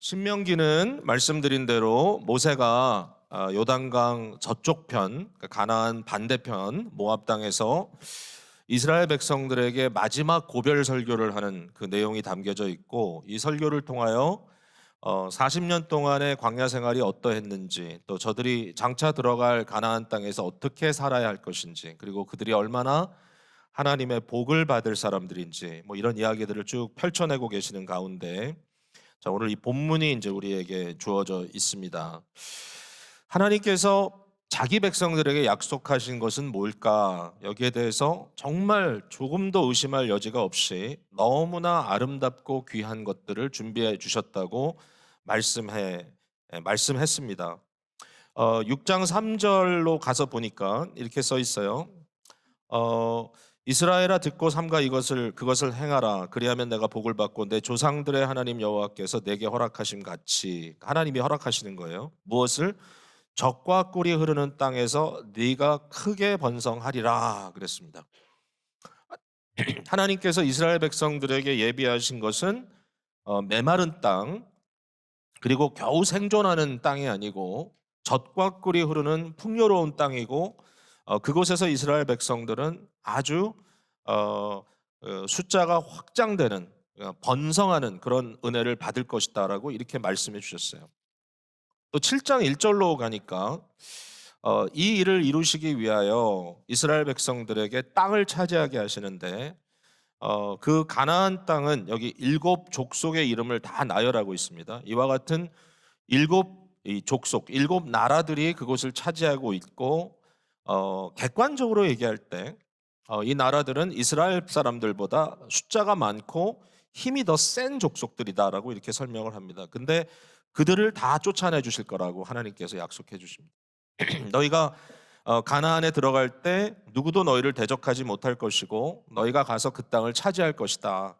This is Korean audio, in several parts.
신명기는 말씀드린 대로 모세가 요단강 저쪽 편, 그러니까 가나안 반대편 모압 땅에서 이스라엘 백성들에게 마지막 고별 설교를 하는 그 내용이 담겨져 있고, 이 설교를 통하여 40년 동안의 광야 생활이 어떠했는지, 또 저들이 장차 들어갈 가나안 땅에서 어떻게 살아야 할 것인지, 그리고 그들이 얼마나 하나님의 복을 받을 사람들인지, 뭐 이런 이야기들을 쭉 펼쳐내고 계시는 가운데, 자, 오늘 이 본문이 이제 우리에게 주어져 있습니다. 하나님께서 자기 백성들에게 약속하신 것은 뭘까? 여기에 대해서 정말 조금도 의심할 여지가 없이 너무나 아름답고 귀한 것들을 준비해 주셨다고 말씀했습니다. 6장 3절로 가서 보니까 이렇게 써 있어요. 이스라엘아, 듣고 삼가 그것을 행하라. 그리하면 내가 복을 받고 내 조상들의 하나님 여호와께서 내게 허락하심 같이, 하나님이 허락하시는 거예요. 무엇을? 적과 꿀이 흐르는 땅에서 네가 크게 번성하리라 그랬습니다. 하나님께서 이스라엘 백성들에게 예비하신 것은 메마른 땅, 그리고 겨우 생존하는 땅이 아니고 젖과 꿀이 흐르는 풍요로운 땅이고, 그곳에서 이스라엘 백성들은 아주 숫자가 확장되는, 번성하는 그런 은혜를 받을 것이다라고 이렇게 말씀해 주셨어요. 또 7장 1절로 가니까 이 일을 이루시기 위하여 이스라엘 백성들에게 땅을 차지하게 하시는데, 그 가나안 땅은 여기 7족속의 이름을 다 나열하고 있습니다. 이와 같은 7족속, 7나라들이 그곳을 차지하고 있고, 객관적으로 얘기할 때 이 나라들은 이스라엘 사람들보다 숫자가 많고 힘이 더 센 족속들이다라고 이렇게 설명을 합니다. 근데 그들을 다 쫓아내 주실 거라고 하나님께서 약속해 주십니다. 너희가 가나안에 들어갈 때 누구도 너희를 대적하지 못할 것이고 너희가 가서 그 땅을 차지할 것이다.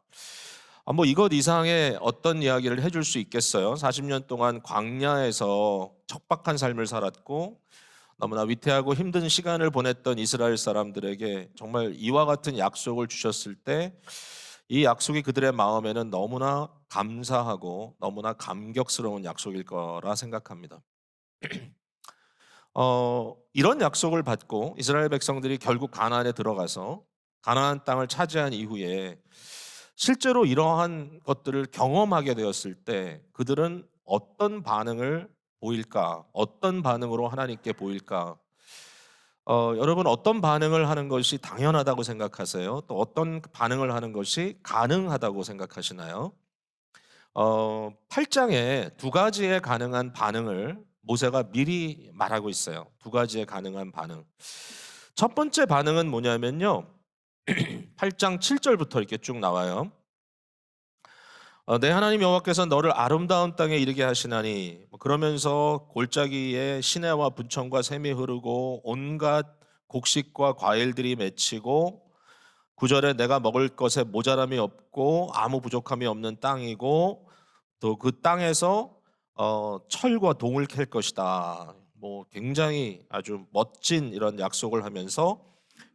뭐 이것 이상의 어떤 이야기를 해줄 수 있겠어요? 40년 동안 광야에서 척박한 삶을 살았고 너무나 위태하고 힘든 시간을 보냈던 이스라엘 사람들에게 정말 이와 같은 약속을 주셨을 때 이 약속이 그들의 마음에는 너무나 감사하고 너무나 감격스러운 약속일 거라 생각합니다. 이런 약속을 받고 이스라엘 백성들이 결국 가나안에 들어가서 가나안 땅을 차지한 이후에 실제로 이러한 것들을 경험하게 되었을 때 그들은 어떤 반응을 보일까? 어떤 반응으로 하나님께 보일까? 여러분, 어떤 반응을 하는 것이 당연하다고 생각하세요? 또 어떤 반응을 하는 것이 가능하다고 생각하시나요? 8장에 두 가지의 가능한 반응을 모세가 미리 말하고 있어요. 두 가지의 가능한 반응. 첫 번째 반응은 뭐냐면요. 8장 7절부터 이렇게 쭉 나와요. 내 하나님 여호와께서 너를 아름다운 땅에 이르게 하시나니, 그러면서 골짜기에 시내와 분청과 샘이 흐르고 온갖 곡식과 과일들이 맺히고, 9절에 내가 먹을 것에 모자람이 없고 아무 부족함이 없는 땅이고, 또 그 땅에서 철과 동을 캘 것이다. 뭐 굉장히 아주 멋진 이런 약속을 하면서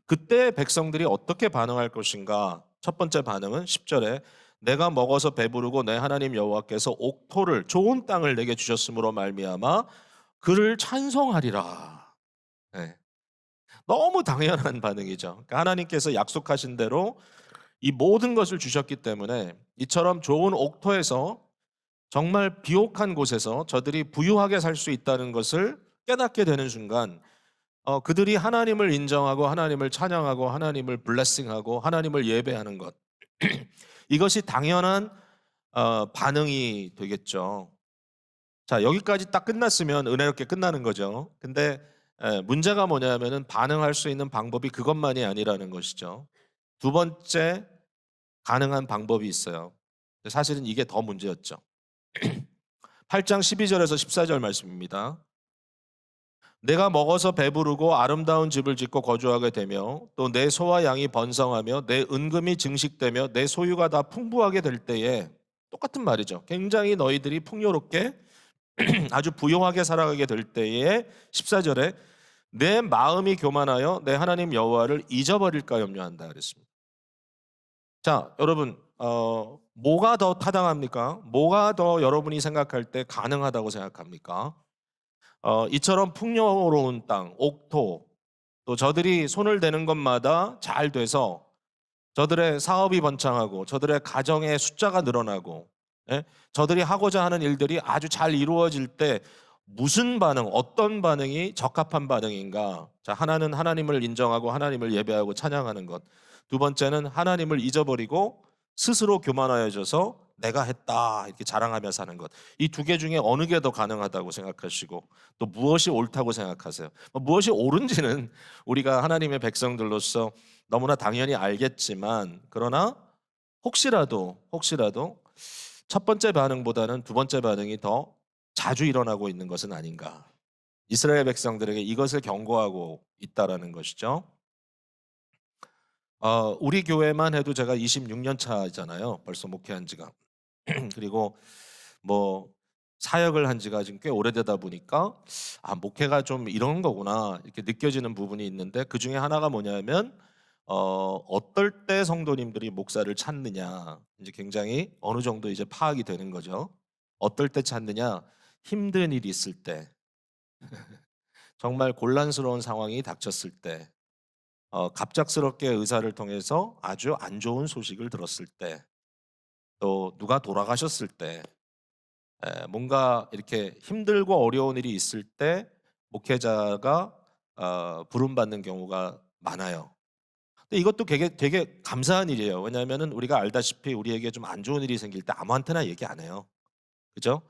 그때 백성들이 어떻게 반응할 것인가? 첫 번째 반응은 10절에 내가 먹어서 배부르고 내 하나님 여호와께서 옥토를 좋은 땅을 내게 주셨으므로 말미암아 그를 찬송하리라. 네. 너무 당연한 반응이죠. 그러니까 하나님께서 약속하신 대로 이 모든 것을 주셨기 때문에 이처럼 좋은 옥토에서 정말 비옥한 곳에서 저들이 부유하게 살 수 있다는 것을 깨닫게 되는 순간 그들이 하나님을 인정하고 하나님을 찬양하고 하나님을 블레싱하고 하나님을 예배하는 것 이것이 당연한 반응이 되겠죠. 자, 여기까지 딱 끝났으면 은혜롭게 끝나는 거죠. 근데 문제가 뭐냐면은 반응할 수 있는 방법이 그것만이 아니라는 것이죠. 두 번째 가능한 방법이 있어요. 사실은 이게 더 문제였죠. 8장 12절에서 14절 말씀입니다. 내가 먹어서 배부르고 아름다운 집을 짓고 거주하게 되며 또 내 소와 양이 번성하며 내 은금이 증식되며 내 소유가 다 풍부하게 될 때에, 똑같은 말이죠. 굉장히 너희들이 풍요롭게 아주 부유하게 살아가게 될 때에 14절에 내 마음이 교만하여 내 하나님 여호와를 잊어버릴까 염려한다 그랬습니다. 자, 여러분, 뭐가 더 타당합니까? 뭐가 더 여러분이 생각할 때 가능하다고 생각합니까? 이처럼 풍요로운 땅, 옥토, 또 저들이 손을 대는 것마다 잘 돼서 저들의 사업이 번창하고 저들의 가정의 숫자가 늘어나고, 예? 저들이 하고자 하는 일들이 아주 잘 이루어질 때 무슨 반응, 어떤 반응이 적합한 반응인가? 자, 하나는 하나님을 인정하고 하나님을 예배하고 찬양하는 것. 두 번째는 하나님을 잊어버리고 스스로 교만하여져서 내가 했다 이렇게 자랑하며 사는 것. 이 두 개 중에 어느 게 더 가능하다고 생각하시고 또 무엇이 옳다고 생각하세요? 무엇이 옳은지는 우리가 하나님의 백성들로서 너무나 당연히 알겠지만, 그러나 혹시라도 첫 번째 반응보다는 두 번째 반응이 더 자주 일어나고 있는 것은 아닌가. 이스라엘 백성들에게 이것을 경고하고 있다라는 것이죠. 우리 교회만 해도 제가 26년 차잖아요. 벌써 목회한 지가. 그리고 뭐 사역을 한 지가 지금 꽤 오래되다 보니까 목회가 좀 이런 거구나 이렇게 느껴지는 부분이 있는데, 그 중에 하나가 뭐냐면 어떨 때 성도님들이 목사를 찾느냐, 이제 굉장히 어느 정도 이제 파악이 되는 거죠. 어떨 때 찾느냐? 힘든 일이 있을 때, 정말 곤란스러운 상황이 닥쳤을 때, 갑작스럽게 의사를 통해서 아주 안 좋은 소식을 들었을 때, 또 누가 돌아가셨을 때, 뭔가 이렇게 힘들고 어려운 일이 있을 때 목회자가 부름받는 경우가 많아요. 근데 이것도 되게 감사한 일이에요. 왜냐하면은 우리가 알다시피 우리에게 좀 안 좋은 일이 생길 때 아무한테나 얘기 안 해요. 그죠?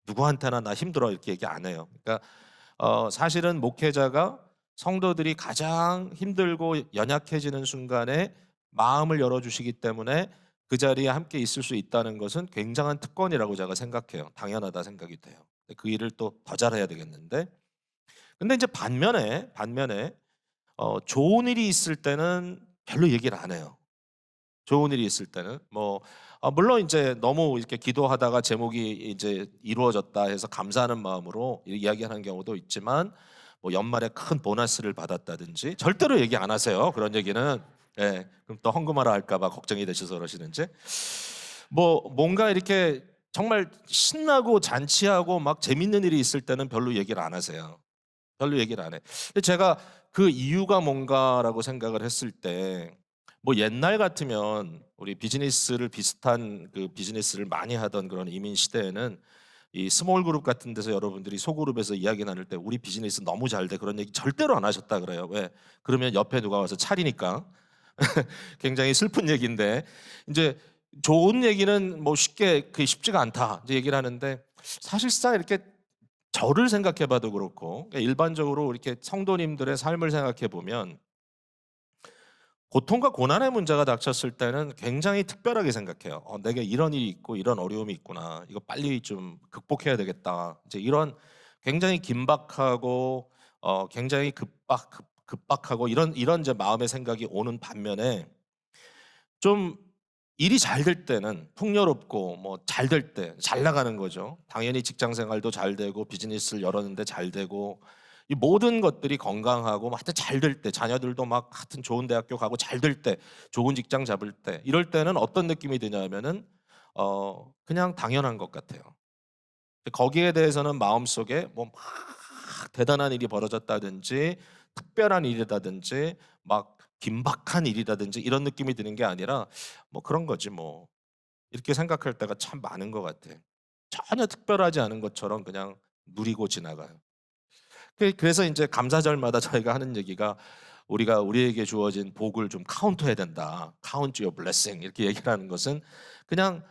누구한테나 나 힘들어 이렇게 얘기 안 해요. 그러니까 사실은 목회자가 성도들이 가장 힘들고 연약해지는 순간에 마음을 열어주시기 때문에 그 자리에 함께 있을 수 있다는 것은 굉장한 특권이라고 제가 생각해요. 당연하다 생각이 돼요. 그 일을 또 더 잘해야 되겠는데. 근데 이제 반면에 좋은 일이 있을 때는 별로 얘기를 안 해요. 좋은 일이 있을 때는 물론 이제 너무 이렇게 기도하다가 제목이 이제 이루어졌다 해서 감사하는 마음으로 이야기하는 경우도 있지만, 뭐 연말에 큰 보너스를 받았다든지 절대로 얘기 안 하세요. 그런 얘기는. 예, 그럼 또 헌금하라 할까봐 걱정이 되셔서 그러시는지. 뭔가 이렇게 정말 신나고 잔치하고 막 재밌는 일이 있을 때는 별로 얘기를 안 하세요. 별로 얘기를 안 해. 근데 제가 그 이유가 뭔가라고 생각을 했을 때, 옛날 같으면 우리 비즈니스를 비슷한 그 비즈니스를 많이 하던 그런 이민 시대에는 이 스몰 그룹 같은 데서 여러분들이 소그룹에서 이야기 나눌 때 우리 비즈니스 너무 잘 돼 그런 얘기 절대로 안 하셨다 그래요. 왜? 그러면 옆에 누가 와서 차리니까. 굉장히 슬픈 얘기인데, 이제 좋은 얘기는 쉽게 그게 쉽지가 않다 이제 얘기를 하는데, 사실상 이렇게 저를 생각해 봐도 그렇고, 그러니까 일반적으로 이렇게 성도님들의 삶을 생각해 보면 고통과 고난의 문제가 닥쳤을 때는 굉장히 특별하게 생각해요. 내게 이런 일이 있고 이런 어려움이 있구나. 이거 빨리 좀 극복해야 되겠다. 이제 이런 굉장히 긴박하고 굉장히 급박하고 이런 이제 마음의 생각이 오는 반면에, 좀 일이 잘 될 때는 풍요롭고 잘 될 때 잘 나가는 거죠. 당연히 직장 생활도 잘 되고 비즈니스를 열었는데 잘 되고 이 모든 것들이 건강하고 하여튼 잘 될 때, 자녀들도 막 하여튼 좋은 대학교 가고 잘 될 때, 좋은 직장 잡을 때, 이럴 때는 어떤 느낌이 드냐면은 그냥 당연한 것 같아요. 거기에 대해서는 마음속에 막 대단한 일이 벌어졌다든지 특별한 일이라든지 막 긴박한 일이라든지 이런 느낌이 드는 게 아니라 그런 거지 이렇게 생각할 때가 참 많은 것 같아. 전혀 특별하지 않은 것처럼 그냥 누리고 지나가요. 그래서 이제 감사절마다 저희가 하는 얘기가, 우리가 우리에게 주어진 복을 좀 카운트해야 된다. Count your blessing 이렇게 얘기를 하는 것은, 그냥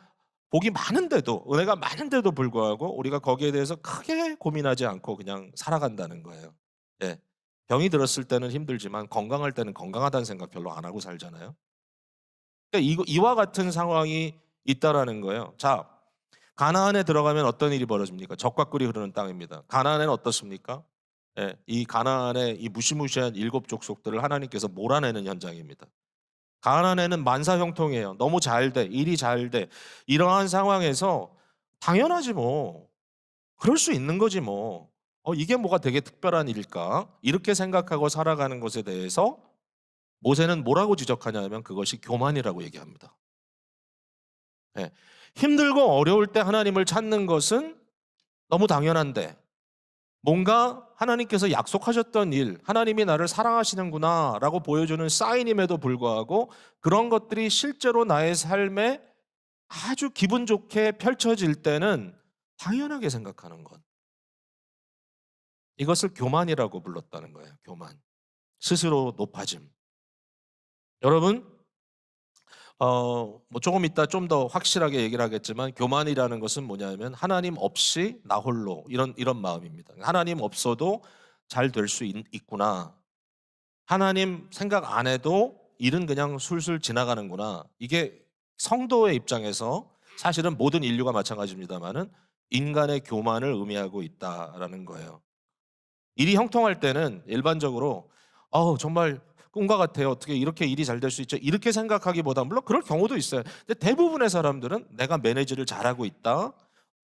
복이 많은데도, 은혜가 많은데도 불구하고 우리가 거기에 대해서 크게 고민하지 않고 그냥 살아간다는 거예요. 예. 병이 들었을 때는 힘들지만 건강할 때는 건강하다는 생각 별로 안 하고 살잖아요. 그러니까 이와 같은 상황이 있다라는 거예요. 자, 가나안에 들어가면 어떤 일이 벌어집니까? 적과 꿀이 흐르는 땅입니다. 가나안에는 어떻습니까? 예, 이 가나안의 이 무시무시한 일곱 족속들을 하나님께서 몰아내는 현장입니다. 가나안에는 만사형통이에요. 너무 잘 돼, 일이 잘 돼. 이러한 상황에서 당연하지 뭐. 그럴 수 있는 거지 뭐. 이게 뭐가 되게 특별한 일일까? 이렇게 생각하고 살아가는 것에 대해서 모세는 뭐라고 지적하냐면 그것이 교만이라고 얘기합니다. 예. 힘들고 어려울 때 하나님을 찾는 것은 너무 당연한데 뭔가 하나님께서 약속하셨던 일, 하나님이 나를 사랑하시는구나라고 보여주는 사인임에도 불구하고 그런 것들이 실제로 나의 삶에 아주 기분 좋게 펼쳐질 때는 당연하게 생각하는 것. 이것을 교만이라고 불렀다는 거예요. 교만. 스스로 높아짐. 여러분, 뭐 조금 이따 좀 더 확실하게 얘기를 하겠지만 교만이라는 것은 뭐냐면 하나님 없이 나 홀로 이런 마음입니다. 하나님 없어도 잘 될 수 있구나. 하나님 생각 안 해도 일은 그냥 술술 지나가는구나. 이게 성도의 입장에서 사실은 모든 인류가 마찬가지입니다만은 인간의 교만을 의미하고 있다라는 거예요. 일이 형통할 때는 일반적으로 정말 꿈과 같아요. 어떻게 이렇게 일이 잘 될 수 있죠? 이렇게 생각하기보다 물론 그럴 경우도 있어요. 근데 대부분의 사람들은 내가 매니지를 잘하고 있다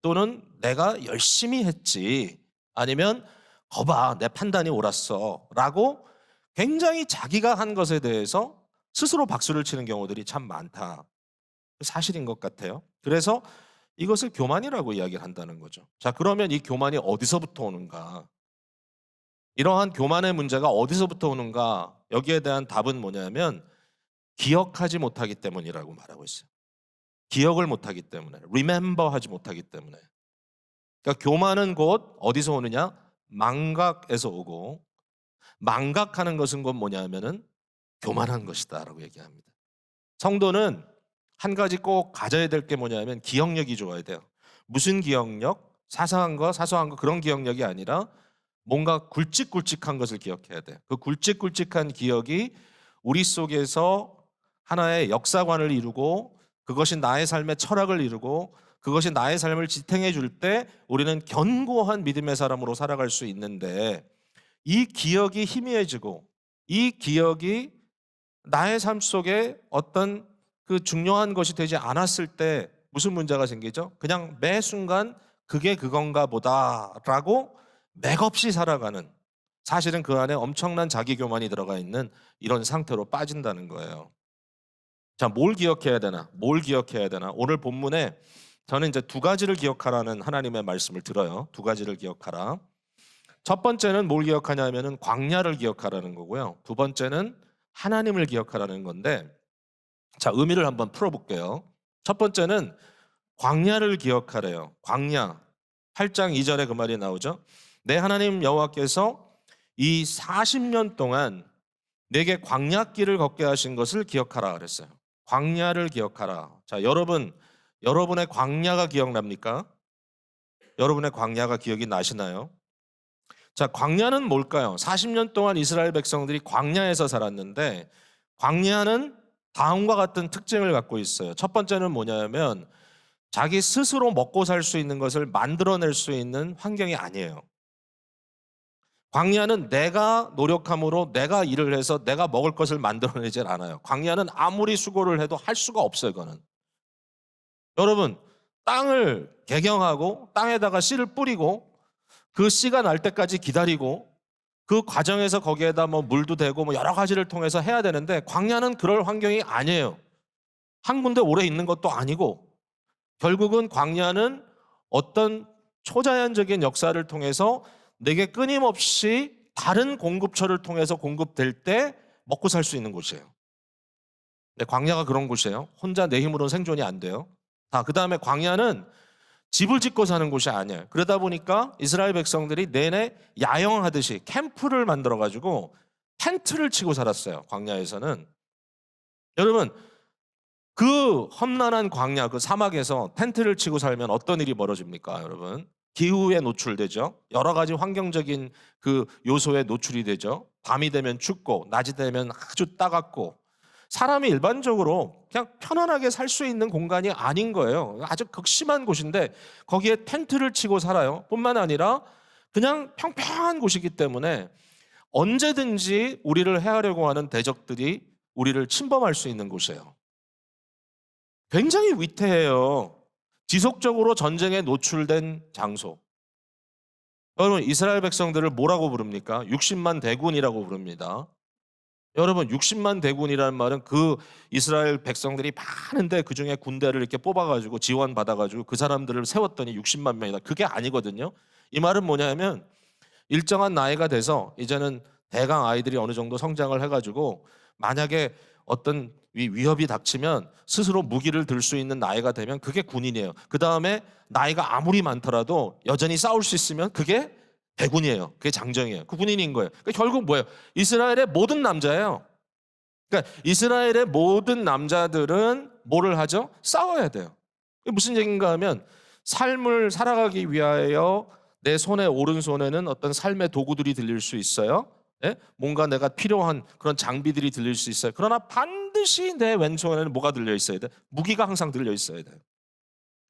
또는 내가 열심히 했지 아니면 거봐 내 판단이 옳았어 라고 굉장히 자기가 한 것에 대해서 스스로 박수를 치는 경우들이 참 많다. 사실인 것 같아요. 그래서 이것을 교만이라고 이야기를 한다는 거죠. 자, 그러면 이 교만이 어디서부터 오는가? 이러한 교만의 문제가 어디서부터 오는가? 여기에 대한 답은 뭐냐면 기억하지 못하기 때문이라고 말하고 있어요. 기억을 못하기 때문에, remember 하지 못하기 때문에. 그러니까 교만은 곧 어디서 오느냐? 망각에서 오고 망각하는 것은 곧 뭐냐면은 교만한 것이다라고 얘기합니다. 성도는 한 가지 꼭 가져야 될 게 뭐냐면 기억력이 좋아야 돼요. 무슨 기억력? 사소한 거 그런 기억력이 아니라 뭔가 굵직굵직한 것을 기억해야 돼. 그 굵직굵직한 기억이 우리 속에서 하나의 역사관을 이루고 그것이 나의 삶의 철학을 이루고 그것이 나의 삶을 지탱해 줄 때 우리는 견고한 믿음의 사람으로 살아갈 수 있는데 이 기억이 희미해지고 이 기억이 나의 삶 속에 어떤 그 중요한 것이 되지 않았을 때 무슨 문제가 생기죠? 그냥 매 순간 그게 그건가 보다라고 맥없이 살아가는 사실은 그 안에 엄청난 자기 교만이 들어가 있는 이런 상태로 빠진다는 거예요. 자, 뭘 기억해야 되나? 뭘 기억해야 되나? 오늘 본문에 저는 이제 두 가지를 기억하라는 하나님의 말씀을 들어요. 두 가지를 기억하라. 첫 번째는 뭘 기억하냐면은 광야를 기억하라는 거고요. 두 번째는 하나님을 기억하라는 건데 자, 의미를 한번 풀어볼게요. 첫 번째는 광야를 기억하래요. 광야. 8장 2절에 그 말이 나오죠. 내 하나님 여호와께서 이 40년 동안 내게 광야길을 걷게 하신 것을 기억하라 그랬어요. 광야를 기억하라. 자, 여러분의 광야가 기억납니까? 여러분의 광야가 기억이 나시나요? 자, 광야는 뭘까요? 40년 동안 이스라엘 백성들이 광야에서 살았는데 광야는 다음과 같은 특징을 갖고 있어요. 첫 번째는 뭐냐면 자기 스스로 먹고 살 수 있는 것을 만들어낼 수 있는 환경이 아니에요. 광야는 내가 노력함으로 내가 일을 해서 내가 먹을 것을 만들어내질 않아요. 광야는 아무리 수고를 해도 할 수가 없어요. 그거는. 여러분, 땅을 개경하고 땅에다가 씨를 뿌리고 그 씨가 날 때까지 기다리고 그 과정에서 거기에다 뭐 물도 대고 뭐 여러 가지를 통해서 해야 되는데 광야는 그럴 환경이 아니에요. 한 군데 오래 있는 것도 아니고 결국은 광야는 어떤 초자연적인 역사를 통해서 내게 끊임없이 다른 공급처를 통해서 공급될 때 먹고 살 수 있는 곳이에요. 근데 광야가 그런 곳이에요. 혼자 내 힘으로는 생존이 안 돼요. 그다음에 광야는 집을 짓고 사는 곳이 아니에요. 그러다 보니까 이스라엘 백성들이 내내 야영하듯이 캠프를 만들어 가지고 텐트를 치고 살았어요. 광야에서는. 여러분, 그 험난한 광야, 그 사막에서 텐트를 치고 살면 어떤 일이 벌어집니까, 여러분? 기후에 노출되죠. 여러 가지 환경적인 그 요소에 노출이 되죠. 밤이 되면 춥고 낮이 되면 아주 따갑고 사람이 일반적으로 그냥 편안하게 살 수 있는 공간이 아닌 거예요. 아주 극심한 곳인데 거기에 텐트를 치고 살아요. 뿐만 아니라 그냥 평평한 곳이기 때문에 언제든지 우리를 해하려고 하는 대적들이 우리를 침범할 수 있는 곳이에요. 굉장히 위태해요. 지속적으로 전쟁에 노출된 장소. 여러분, 이스라엘 백성들을 뭐라고 부릅니까? 60만 대군이라고 부릅니다. 여러분 60만 대군이라는 말은 그 이스라엘 백성들이 많은데 그중에 군대를 이렇게 뽑아가지고 지원 받아가지고 그 사람들을 세웠더니 60만 명이다. 그게 아니거든요. 이 말은 뭐냐면 일정한 나이가 돼서 이제는 대강 아이들이 어느 정도 성장을 해가지고 만약에 어떤 위협이 닥치면 스스로 무기를 들 수 있는 나이가 되면 그게 군인이에요. 그 다음에 나이가 아무리 많더라도 여전히 싸울 수 있으면 그게 대군이에요. 그게 장정이에요. 그 군인인 거예요. 그러니까 결국 뭐예요? 이스라엘의 모든 남자예요. 그러니까 이스라엘의 모든 남자들은 뭐를 하죠? 싸워야 돼요. 그게 무슨 얘기인가 하면 삶을 살아가기 위하여 내 손에 오른손에는 어떤 삶의 도구들이 들릴 수 있어요. 예? 뭔가 내가 필요한 그런 장비들이 들릴 수 있어요. 그러나 반드시 내 왼손에는 뭐가 들려 있어야 돼? 무기가 항상 들려 있어야 돼요.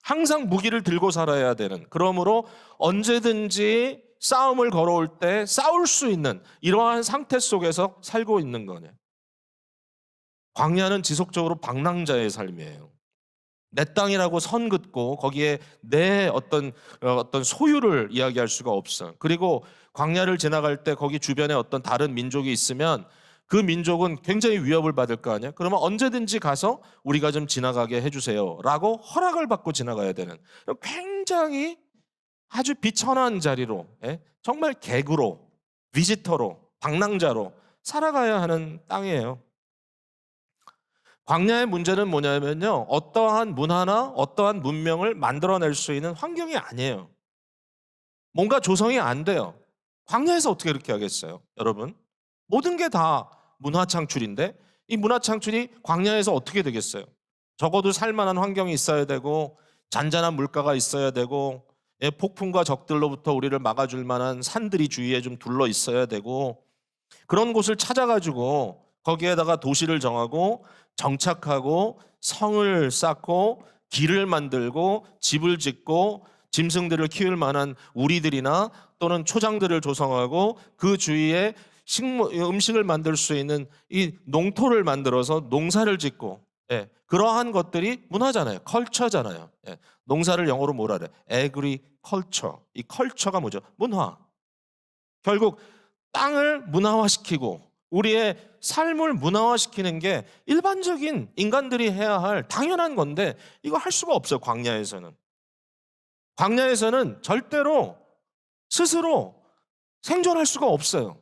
항상 무기를 들고 살아야 되는, 그러므로 언제든지 싸움을 걸어올 때 싸울 수 있는 이러한 상태 속에서 살고 있는 거네요. 광야는 지속적으로 방랑자의 삶이에요. 내 땅이라고 선 긋고 거기에 내 어떤 소유를 이야기할 수가 없어. 그리고 광야를 지나갈 때 거기 주변에 어떤 다른 민족이 있으면 그 민족은 굉장히 위협을 받을 거 아니야. 그러면 언제든지 가서 우리가 좀 지나가게 해주세요라고 허락을 받고 지나가야 되는 굉장히 아주 비천한 자리로, 정말 객으로, 비지터로, 방랑자로 살아가야 하는 땅이에요. 광야의 문제는 뭐냐면요, 어떠한 문화나 어떠한 문명을 만들어낼 수 있는 환경이 아니에요. 뭔가 조성이 안 돼요. 광야에서 어떻게 그렇게 하겠어요, 여러분? 모든 게 다 문화 창출인데 이 문화 창출이 광야에서 어떻게 되겠어요? 적어도 살만한 환경이 있어야 되고 잔잔한 물가가 있어야 되고 폭풍과 적들로부터 우리를 막아줄 만한 산들이 주위에 좀 둘러 있어야 되고 그런 곳을 찾아가지고 거기에다가 도시를 정하고 정착하고 성을 쌓고 길을 만들고 집을 짓고 짐승들을 키울 만한 우리들이나 또는 초장들을 조성하고 그 주위에 음식을 만들 수 있는 이 농토를 만들어서 농사를 짓고, 그러한 것들이 문화잖아요. 컬처잖아요. 농사를 영어로 뭐라 그래? agriculture. 이 컬처가 뭐죠? 문화. 결국 땅을 문화화시키고 우리의 삶을 문화화시키는 게 일반적인 인간들이 해야 할 당연한 건데 이거 할 수가 없어요. 광야에서는. 광야에서는 절대로 스스로 생존할 수가 없어요.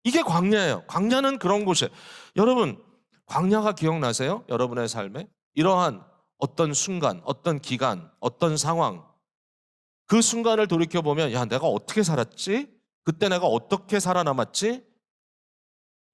이게 광야예요. 광야는 그런 곳이에요. 여러분, 광야가 기억나세요? 여러분의 삶에? 이러한 어떤 순간, 어떤 기간, 어떤 상황, 그 순간을 돌이켜보면 야, 내가 어떻게 살았지? 그때 내가 어떻게 살아남았지?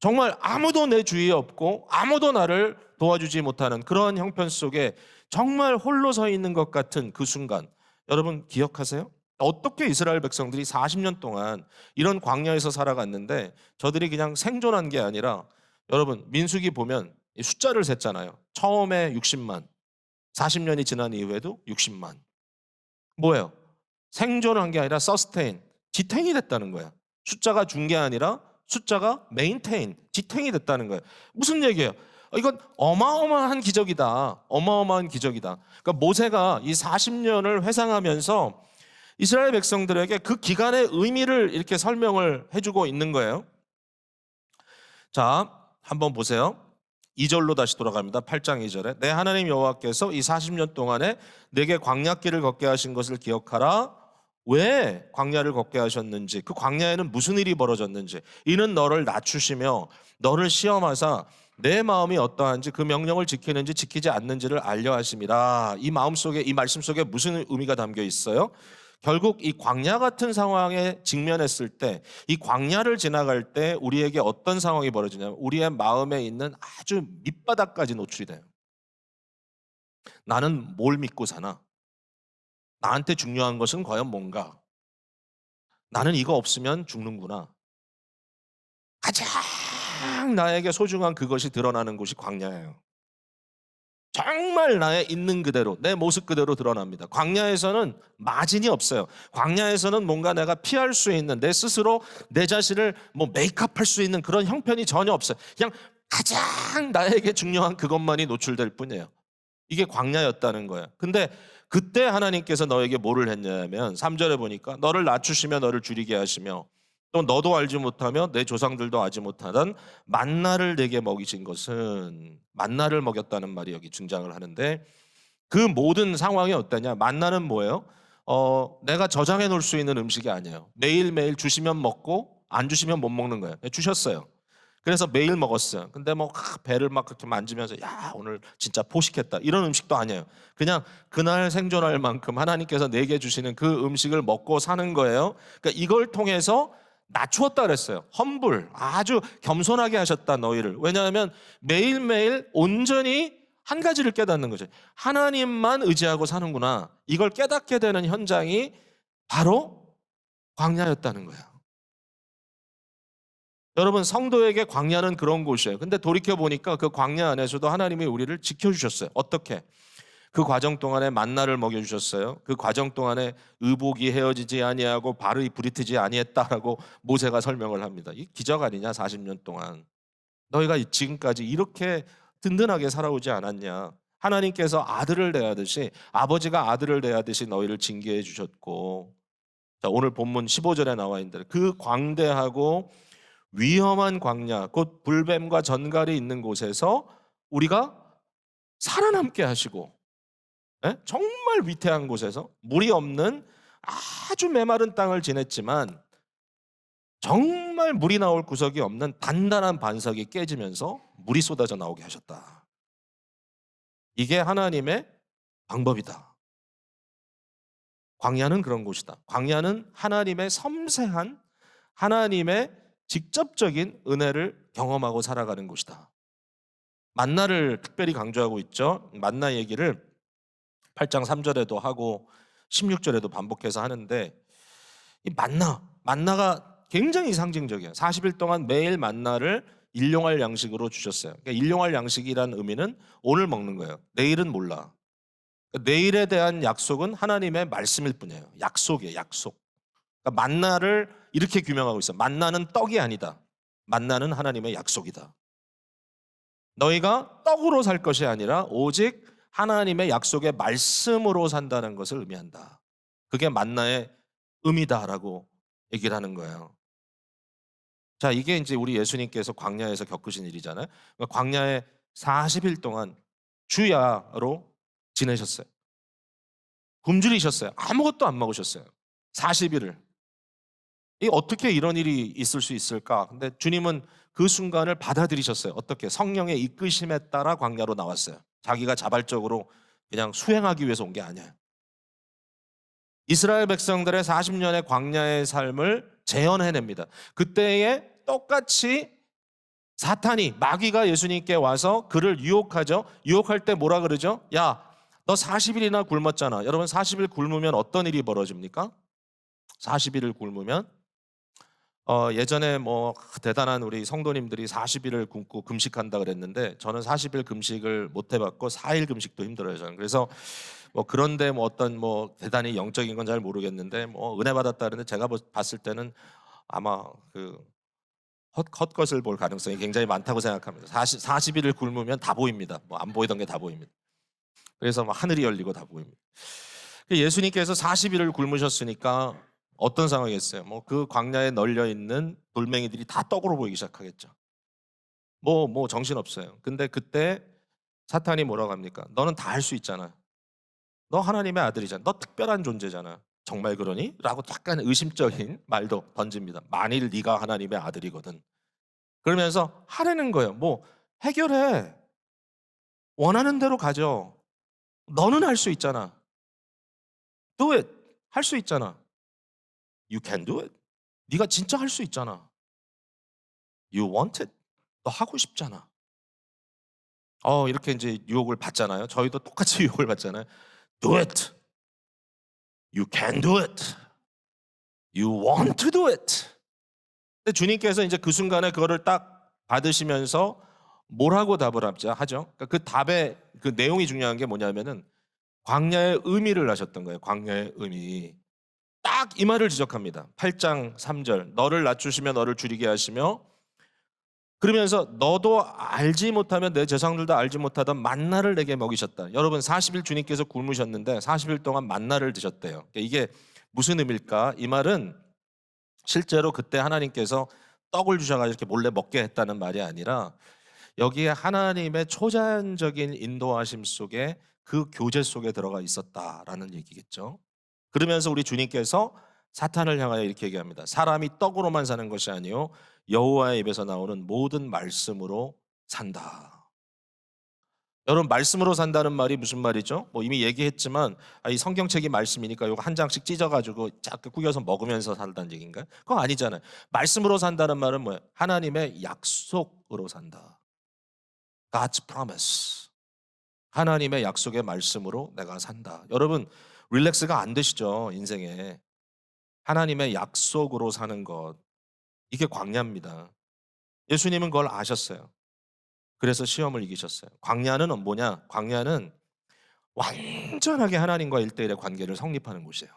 정말 아무도 내 주위에 없고 아무도 나를 도와주지 못하는 그런 형편 속에 정말 홀로 서 있는 것 같은 그 순간, 여러분 기억하세요? 어떻게 이스라엘 백성들이 40년 동안 이런 광야에서 살아갔는데 저들이 그냥 생존한 게 아니라, 여러분 민수기 보면 숫자를 셌잖아요. 처음에 60만, 40년이 지난 이후에도 60만. 뭐예요? 생존을 한 게 아니라 서스테인, 지탱이 됐다는 거야. 숫자가 준 게 아니라 숫자가 메인테인, 지탱이 됐다는 거예요. 무슨 얘기예요? 이건 어마어마한 기적이다. 어마어마한 기적이다. 그러니까 모세가 이 40년을 회상하면서 이스라엘 백성들에게 그 기간의 의미를 이렇게 설명을 해주고 있는 거예요. 자, 한번 보세요. 2절로 다시 돌아갑니다. 8장 2절에 내 하나님 여호와께서 이 40년 동안에 내게 광야길을 걷게 하신 것을 기억하라. 왜 광야를 걷게 하셨는지, 그 광야에는 무슨 일이 벌어졌는지, 이는 너를 낮추시며 너를 시험하사 내 마음이 어떠한지 그 명령을 지키는지 지키지 않는지를 알려 하심이라. 이 마음 속에, 이 말씀 속에 무슨 의미가 담겨 있어요? 결국 이 광야 같은 상황에 직면했을 때, 이 광야를 지나갈 때 우리에게 어떤 상황이 벌어지냐면 우리의 마음에 있는 아주 밑바닥까지 노출이 돼요. 나는 뭘 믿고 사나? 나한테 중요한 것은 과연 뭔가? 나는 이거 없으면 죽는구나. 가장 나에게 소중한 그것이 드러나는 곳이 광야예요. 정말 나의 있는 그대로, 내 모습 그대로 드러납니다. 광야에서는 마진이 없어요. 광야에서는 뭔가 내가 피할 수 있는, 내 스스로 내 자신을 뭐 메이크업할 수 있는 그런 형편이 전혀 없어요. 그냥 가장 나에게 중요한 그것만이 노출될 뿐이에요. 이게 광야였다는 거예요. 근데 그때 하나님께서 너에게 뭐를 했냐면 3절에 보니까 너를 낮추시며 너를 줄이게 하시며 또 너도 알지 못하며 내 조상들도 알지 못하던 만나를 내게 먹이신 것은, 만나를 먹였다는 말이 여기 등장을 하는데, 그 모든 상황이 어떠냐? 만나는 뭐예요? 내가 저장해 놓을 수 있는 음식이 아니에요. 매일매일 주시면 먹고 안 주시면 못 먹는 거예요. 주셨어요. 그래서 매일 먹었어요. 근데 뭐 배를 막 그렇게 만지면서 야, 오늘 진짜 포식했다, 이런 음식도 아니에요. 그냥 그날 생존할 만큼 하나님께서 내게 주시는 그 음식을 먹고 사는 거예요. 그러니까 이걸 통해서 낮추었다 그랬어요. 험불, 아주 겸손하게 하셨다 너희를. 왜냐하면 매일매일 온전히 한 가지를 깨닫는 거죠. 하나님만 의지하고 사는구나. 이걸 깨닫게 되는 현장이 바로 광야였다는 거예요. 여러분, 성도에게 광야는 그런 곳이에요. 근데 돌이켜 보니까 그 광야 안에서도 하나님이 우리를 지켜주셨어요. 어떻게? 그 과정 동안에 만나를 먹여주셨어요. 그 과정 동안에 의복이 헤어지지 아니하고 발이 부리트지 아니했다라고 모세가 설명을 합니다. 이 기적 아니냐? 40년 동안 너희가 지금까지 이렇게 든든하게 살아오지 않았냐? 하나님께서 아들을 대하듯이, 아버지가 아들을 대하듯이 너희를 징계해 주셨고, 자, 오늘 본문 15절에 나와 있는데 그 광대하고 위험한 광야, 곧 불뱀과 전갈이 있는 곳에서 우리가 살아남게 하시고, 정말 위태한 곳에서 물이 없는 아주 메마른 땅을 지냈지만 정말 물이 나올 구석이 없는 단단한 반석이 깨지면서 물이 쏟아져 나오게 하셨다. 이게 하나님의 방법이다. 광야는 그런 곳이다. 광야는 하나님의 섬세한, 하나님의 직접적인 은혜를 경험하고 살아가는 곳이다. 만나를 특별히 강조하고 있죠. 만나 얘기를 8장 3절에도 하고 16절에도 반복해서 하는데, 이 만나가 굉장히 상징적이에요. 40일 동안 매일 만나를 일용할 양식으로 주셨어요. 그러니까 일용할 양식이란 의미는 오늘 먹는 거예요. 내일은 몰라. 그러니까 내일에 대한 약속은 하나님의 말씀일 뿐이에요. 약속이에요, 약속. 그러니까 만나를 이렇게 규명하고 있어요. 만나는 떡이 아니다. 만나는 하나님의 약속이다. 너희가 떡으로 살 것이 아니라 오직 하나님의 약속의 말씀으로 산다는 것을 의미한다. 그게 만나의 의미다라고 얘기를 하는 거예요. 자, 이게 이제 우리 예수님께서 광야에서 겪으신 일이잖아요. 그러니까 광야에 40일 동안 주야로 지내셨어요. 굶주리셨어요. 아무것도 안 먹으셨어요. 40일을. 이 어떻게 이런 일이 있을 수 있을까? 근데 주님은 그 순간을 받아들이셨어요. 어떻게? 성령의 이끄심에 따라 광야로 나왔어요. 자기가 자발적으로 그냥 수행하기 위해서 온 게 아니에요. 이스라엘 백성들의 40년의 광야의 삶을 재현해냅니다. 그때에 똑같이 사탄이, 마귀가 예수님께 와서 그를 유혹하죠. 유혹할 때 뭐라 그러죠? 야, 너 40일이나 굶었잖아. 여러분, 40일 굶으면 어떤 일이 벌어집니까? 40일을 굶으면 예전에 뭐 대단한 우리 성도님들이 40일을 굶고 금식한다 그랬는데, 저는 40일 금식을 못 해봤고 4일 금식도 힘들어요, 저는. 그래서 뭐 그런데 뭐 어떤 뭐 대단히 영적인 건 잘 모르겠는데 뭐 은혜 받았다 그러는데, 제가 봤을 때는 아마 그 헛것을 볼 가능성이 굉장히 많다고 생각합니다. 40일을 굶으면 다 보입니다. 뭐 안 보이던 게 다 보입니다. 그래서 막 하늘이 열리고 다 보입니다. 예수님께서 40일을 굶으셨으니까 어떤 상황이었어요? 뭐 그 광야에 널려 있는 돌멩이들이 다 떡으로 보이기 시작하겠죠. 뭐 정신 없어요. 근데 그때 사탄이 뭐라고 합니까? 너는 다 할 수 있잖아. 너 하나님의 아들이잖아. 너 특별한 존재잖아. 정말 그러니? 라고 약간 의심적인 말도 던집니다. 만일 네가 하나님의 아들이거든. 그러면서 하라는 거예요. 뭐 해결해. 원하는 대로 가져. 너는 할 수 있잖아. Do it. 할 수 있잖아. You can do it. 네가 진짜 할 수 있잖아. You want it. 너 하고 싶잖아. 이렇게 이제 유혹을 받잖아요. 저희도 똑같이 유혹을 받잖아요. Do it. You can do it. You want to do it. 근데 주님께서 이제 그 순간에 그거를 딱 받으시면서 뭐라고 답을 하죠? 그러니까 그 답의 그 내용이 중요한 게 뭐냐면은 광야의 의미를 하셨던 거예요. 광야의 의미. 딱 이 말을 지적합니다. 8장 3절. 너를 낮추시며 너를 줄이게 하시며, 그러면서 너도 알지 못하면 내 조상들도 알지 못하던 만나를 내게 먹이셨다. 여러분, 40일 주님께서 굶으셨는데 40일 동안 만나를 드셨대요. 이게 무슨 의미일까? 이 말은 실제로 그때 하나님께서 떡을 주셔가지고 이렇게 몰래 먹게 했다는 말이 아니라 여기에 하나님의 초자연적인 인도하심 속에 그 교제 속에 들어가 있었다라는 얘기겠죠. 그러면서 우리 주님께서 사탄을 향하여 이렇게 얘기합니다. 사람이 떡으로만 사는 것이 아니요 여호와의 입에서 나오는 모든 말씀으로 산다. 여러분, 말씀으로 산다는 말이 무슨 말이죠? 뭐 이미 얘기했지만 이 성경책이 말씀이니까 이거 한 장씩 찢어가지고 자꾸 구겨서 먹으면서 산다는 얘기인가요? 그거 아니잖아요. 말씀으로 산다는 말은 뭐예요? 하나님의 약속으로 산다. God's promise. 하나님의 약속의 말씀으로 내가 산다. 여러분, 릴렉스가 안 되시죠? 인생에. 하나님의 약속으로 사는 것. 이게 광야입니다. 예수님은 그걸 아셨어요. 그래서 시험을 이기셨어요. 광야는 뭐냐? 광야는 완전하게 하나님과 일대일의 관계를 성립하는 곳이에요.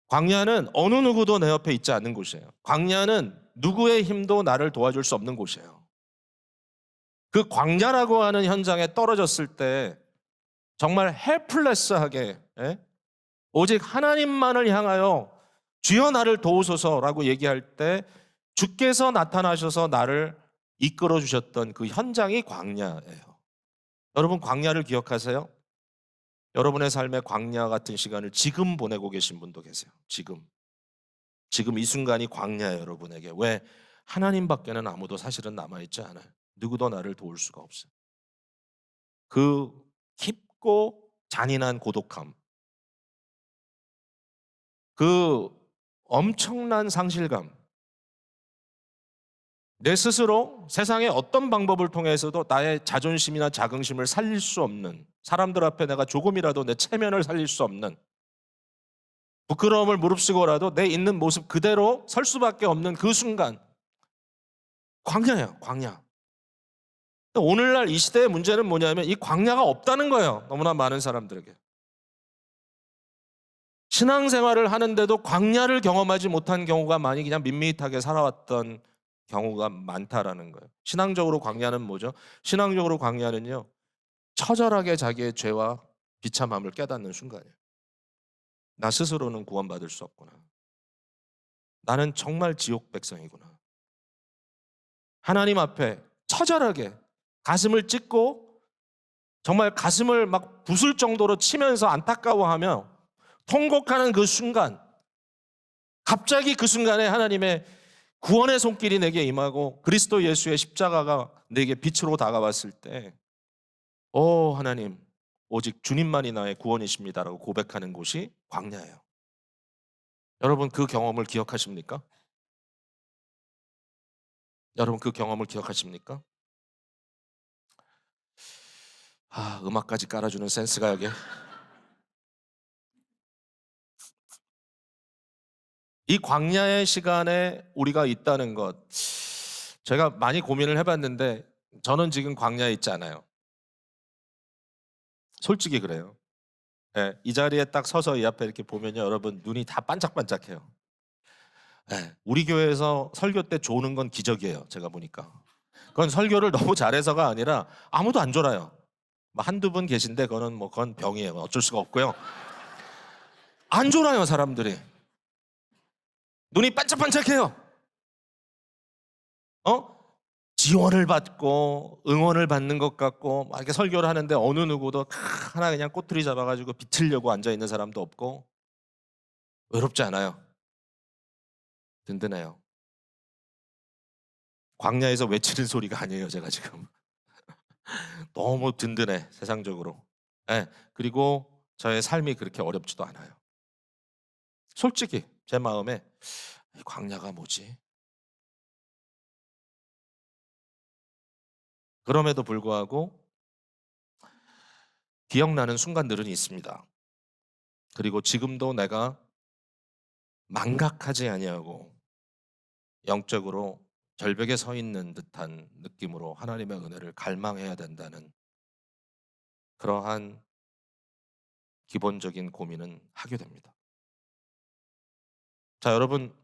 광야는 어느 누구도 내 옆에 있지 않는 곳이에요. 광야는 누구의 힘도 나를 도와줄 수 없는 곳이에요. 그 광야라고 하는 현장에 떨어졌을 때 정말 헬플레스하게 오직 하나님만을 향하여 주여 나를 도우소서라고 얘기할 때 주께서 나타나셔서 나를 이끌어 주셨던 그 현장이 광야예요. 여러분, 광야를 기억하세요? 여러분의 삶의 광야 같은 시간을 지금 보내고 계신 분도 계세요. 지금 이 순간이 광야예요, 여러분에게. 왜? 하나님밖에는 아무도 사실은 남아있지 않아요. 누구도 나를 도울 수가 없어요. 그 깊고 잔인한 고독함, 그 엄청난 상실감, 내 스스로 세상의 어떤 방법을 통해서도 나의 자존심이나 자긍심을 살릴 수 없는, 사람들 앞에 내가 조금이라도 내 체면을 살릴 수 없는, 부끄러움을 무릅쓰고라도 내 있는 모습 그대로 설 수밖에 없는 그 순간, 광야예요, 광야. 오늘날 이 시대의 문제는 뭐냐면 이 광야가 없다는 거예요. 너무나 많은 사람들에게. 신앙생활을 하는데도 광야를 경험하지 못한 경우가 많이 그냥 밋밋하게 살아왔던 경우가 많다라는 거예요. 신앙적으로 광야는 뭐죠? 신앙적으로 광야는요, 처절하게 자기의 죄와 비참함을 깨닫는 순간이에요. 나 스스로는 구원받을 수 없구나. 나는 정말 지옥 백성이구나. 하나님 앞에 처절하게 가슴을 찢고 정말 가슴을 막 부술 정도로 치면서 안타까워하며 통곡하는 그 순간, 갑자기 그 순간에 하나님의 구원의 손길이 내게 임하고 그리스도 예수의 십자가가 내게 빛으로 다가왔을 때, 오 하나님, 오직 주님만이 나의 구원이십니다라고 고백하는 곳이 광야예요. 여러분, 그 경험을 기억하십니까? 여러분, 그 경험을 기억하십니까? 음악까지 깔아주는 센스가 여기. 이 광야의 시간에 우리가 있다는 것, 제가 많이 고민을 해봤는데 저는 지금 광야에 있지 않아요. 솔직히 그래요. 예, 이 자리에 딱 서서 이 앞에 이렇게 보면요, 여러분 눈이 다 반짝반짝해요. 예, 우리 교회에서 설교 때 조는 건 기적이에요. 제가 보니까 그건 설교를 너무 잘해서가 아니라 아무도 안 졸아요. 뭐 한두 분 계신데 그건 병이에요. 어쩔 수가 없고요. 안 졸아요, 사람들이. 눈이 반짝반짝해요. 지원을 받고 응원을 받는 것 같고 막 이렇게 설교를 하는데 어느 누구도 하나 그냥 꼬투리 잡아가지고 비틀려고 앉아 있는 사람도 없고, 외롭지 않아요. 든든해요. 광야에서 외치는 소리가 아니에요, 제가 지금. 너무 든든해, 세상적으로. 예, 그리고 저의 삶이 그렇게 어렵지도 않아요. 솔직히 제 마음에 이 광야가 뭐지? 그럼에도 불구하고 기억나는 순간들은 있습니다. 그리고 지금도 내가 망각하지 아니하고 영적으로 절벽에 서 있는 듯한 느낌으로 하나님의 은혜를 갈망해야 된다는 그러한 기본적인 고민은 하게 됩니다. 자, 여러분,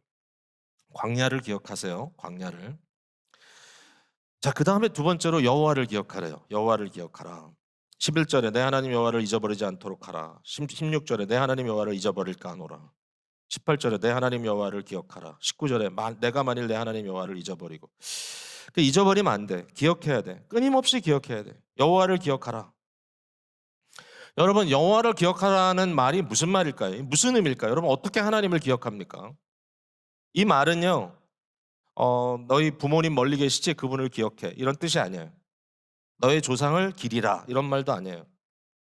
광야를 기억하세요. 광야를. 자, 그 다음에 두 번째로 여호와를 기억하래요. 여호와를 기억하라. 11절에 내 하나님 여호와를 잊어버리지 않도록 하라. 16절에 내 하나님 여호와를 잊어버릴까 하노라. 18절에 내 하나님 여호와를 기억하라. 19절에 내가 만일 내 하나님 여호와를 잊어버리고. 잊어버리면 안 돼. 기억해야 돼. 끊임없이 기억해야 돼. 여호와를 기억하라. 여러분, 여호와를 기억하라는 말이 무슨 말일까요? 무슨 의미일까요? 여러분, 어떻게 하나님을 기억합니까? 이 말은요, 너희 부모님 멀리 계시지? 그분을 기억해. 이런 뜻이 아니에요. 너의 조상을 기리라. 이런 말도 아니에요.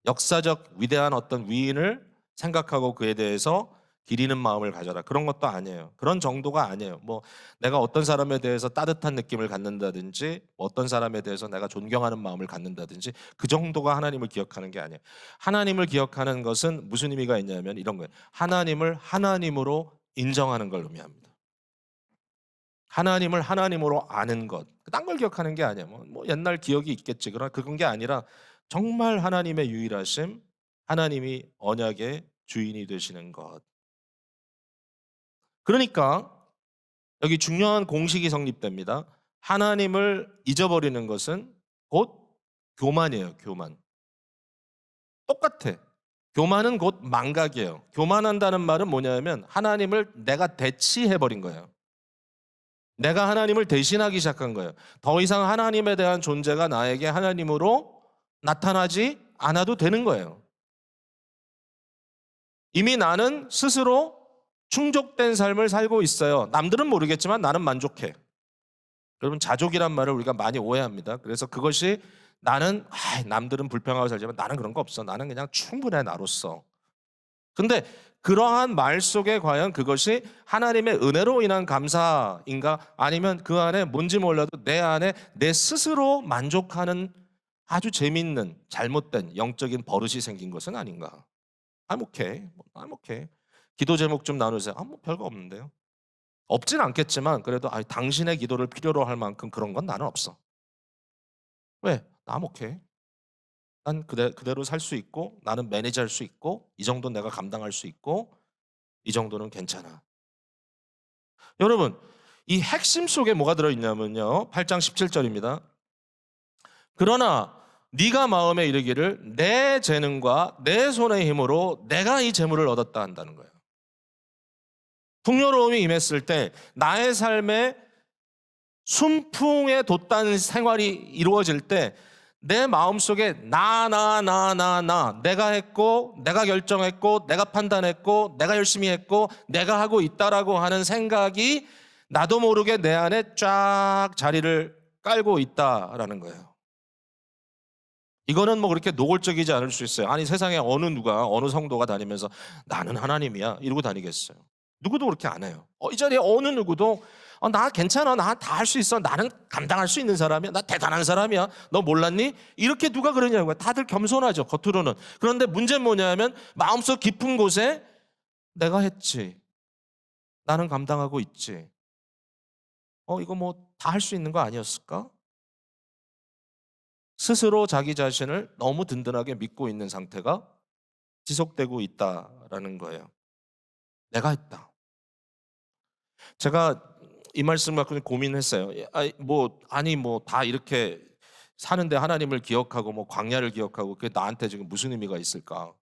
역사적 위대한 어떤 위인을 생각하고 그에 대해서 기리는 마음을 가져라. 그런 것도 아니에요. 그런 정도가 아니에요. 뭐 내가 어떤 사람에 대해서 따뜻한 느낌을 갖는다든지 어떤 사람에 대해서 내가 존경하는 마음을 갖는다든지 그 정도가 하나님을 기억하는 게 아니에요. 하나님을 기억하는 것은 무슨 의미가 있냐면 이런 거예요. 하나님을 하나님으로 인정하는 걸 의미합니다. 하나님을 하나님으로 아는 것. 딴 걸 기억하는 게 아니에요. 뭐 옛날 기억이 있겠지. 그러나 그런 게 아니라 정말 하나님의 유일하심, 하나님이 언약의 주인이 되시는 것. 그러니까 여기 중요한 공식이 성립됩니다. 하나님을 잊어버리는 것은 곧 교만이에요. 교만. 똑같아. 교만은 곧 망각이에요. 교만한다는 말은 뭐냐면 하나님을 내가 대치해버린 거예요. 내가 하나님을 대신하기 시작한 거예요. 더 이상 하나님에 대한 존재가 나에게 하나님으로 나타나지 않아도 되는 거예요. 이미 나는 스스로 충족된 삶을 살고 있어요. 남들은 모르겠지만 나는 만족해. 여러분, 자족이란 말을 우리가 많이 오해합니다. 그래서 그것이 나는 남들은 불평하고 살지만 나는 그런 거 없어. 나는 그냥 충분해 나로서. 근데 그러한 말 속에 과연 그것이 하나님의 은혜로 인한 감사인가 아니면 그 안에 뭔지 몰라도 내 안에 내 스스로 만족하는 아주 재밌는 잘못된 영적인 버릇이 생긴 것은 아닌가. I'm okay. I'm okay. 기도 제목 좀 나누세요. 뭐 별거 없는데요. 없진 않겠지만 그래도 당신의 기도를 필요로 할 만큼 그런 건 나는 없어. 왜? I'm okay. 난 그대로 살 수 있고 나는 매니지할 수 있고 이 정도는 내가 감당할 수 있고 이 정도는 괜찮아. 여러분, 이 핵심 속에 뭐가 들어있냐면요. 8장 17절입니다. 그러나 네가 마음에 이르기를 내 재능과 내 손의 힘으로 내가 이 재물을 얻었다 한다는 거예요. 풍요로움이 임했을 때 나의 삶에 순풍에 돋다는 생활이 이루어질 때 내 마음속에 나 내가 했고 내가 결정했고 내가 판단했고 내가 열심히 했고 내가 하고 있다라고 하는 생각이 나도 모르게 내 안에 쫙 자리를 깔고 있다라는 거예요. 이거는 뭐 그렇게 노골적이지 않을 수 있어요. 아니 세상에 어느 누가 어느 성도가 다니면서 나는 하나님이야 이러고 다니겠어요. 누구도 그렇게 안 해요. 이 자리에 어느 누구도 나 괜찮아. 나 다 할 수 있어. 나는 감당할 수 있는 사람이야. 나 대단한 사람이야. 너 몰랐니? 이렇게 누가 그러냐고요. 다들 겸손하죠. 겉으로는. 그런데 문제는 뭐냐면 마음속 깊은 곳에 내가 했지. 나는 감당하고 있지. 이거 뭐 다 할 수 있는 거 아니었을까? 스스로 자기 자신을 너무 든든하게 믿고 있는 상태가 지속되고 있다라는 거예요. 내가 했다. 제가 이 말씀을 갖고 고민했어요. 뭐 다 이렇게 사는데 하나님을 기억하고 뭐 광야를 기억하고 그게 나한테 지금 무슨 의미가 있을까?